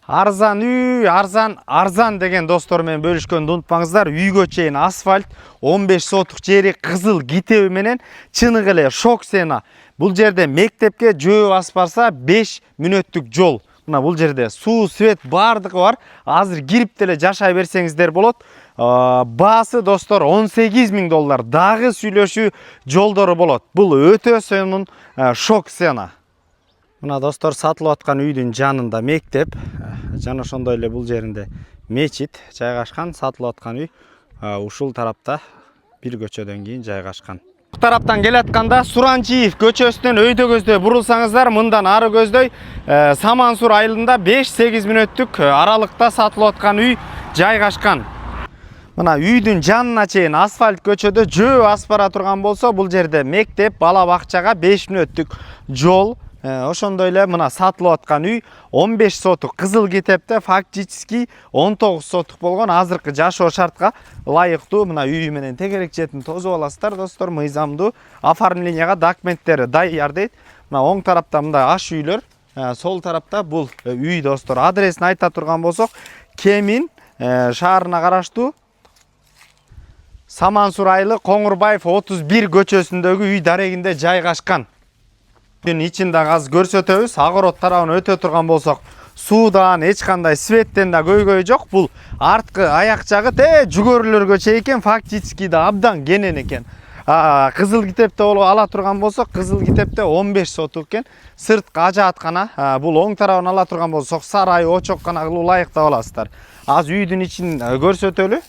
Арзан үй, арзан деген достор менен бөлүшкөндү унутпаңыздар. Үйгө чейин асфальт, 15 сотук жери кызыл китеби менен чыныгы эле шок сена. Бул жерде мектепке жөө басып барса 5 мүнөттүк жол. Мына бул жерде суу, свет бардыгы бар. Азыр кирип деле жашай берсеңиздер болот. Баасы достор $18.000. Дагы сүйлөшүү жолдору болот. Бул өтө сонун шок сена. Мына достор сатылып аткан үйдүн жанында мектеп, жана ошондой эле бул жеринде мечит жайгашкан. Сатылып аткан үй ушул тарапта бир көчөдөн кийин жайгашкан. Бул тараптан келатканда Суранчиев көчөсүнөн өйдө көздөй бурулсаңыздар, мындан ары көздөй Самансур айылында 5-8 мүнөттүк аралыкта сатылып аткан үй жайгашкан. Мына үйдүн жанына чейин асфальт көчөдө жөө басып бара турган болсо, бул жерде мектеп, бала бакчага 5 мүнөттүк жол. Ошондой эле мына сатылып аткан үй 15 сотук кызыл китепте, фактически 19 сотук болгон. Азыркы жашоо шартка ылайыктуу. Мына үй менен тегерек четин тозуп аласыздар достор. Мыйзамдуу оформленияга документтери даяр дейт. Мына оң тарапта мындай аш үйлөр, сол тарапта бул үй достор. Адресин айта турган болсок, Кемин шаарына караштуу Самансур айылы Коңурбаев 31 көчөсүндөгү үй дарегинде жайгашкан. Ичинде азыр көрсөтөбүз. Огород тарабын өтө турган болсок, суудан, эч кандай светтен да көйгөй жок. Бул арткы аяк жагы жүгөрүлөргө чейин фактически да абдан кенен экен. Кызыл китепте ала турган болсок, кызыл китепте 15 сотук экен. Сырткы ажааткана. Бул оң тарабын ала турган болсок, сарай, очоккана кылуу ылайыктап аласыздар. Азыр үйдүн ичин көрсөтөлү.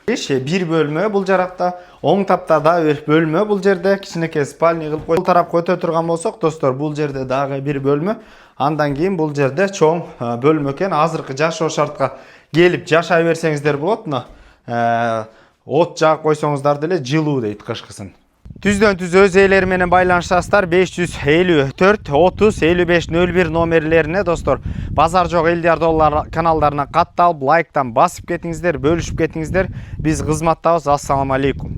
Бир бөлмө бул жаракта, оң тапта да бир бөлмө, бул жерде кичинекей спальня кылып койгон. Бул тарапка өтө турган болсок, достор, бул жерде дагы бир бөлмө. Андан кийин бул жерде чоң бөлмө экен. Азыркы жашоо шартка келип жашай берсеңиздер болот. От жагып койсоңуздар деле жылуу дейт кышкысын. Түздөн түз өз ээлери менен байланышасыздар. 554 30 55 01 номерлерине достор. Базар жок элдер доллар каналдарына катталып, лайктан басып кетиңиздер, бөлүшүп кетиңиздер. Биз кызматтабыз. Ассаламу алейкум.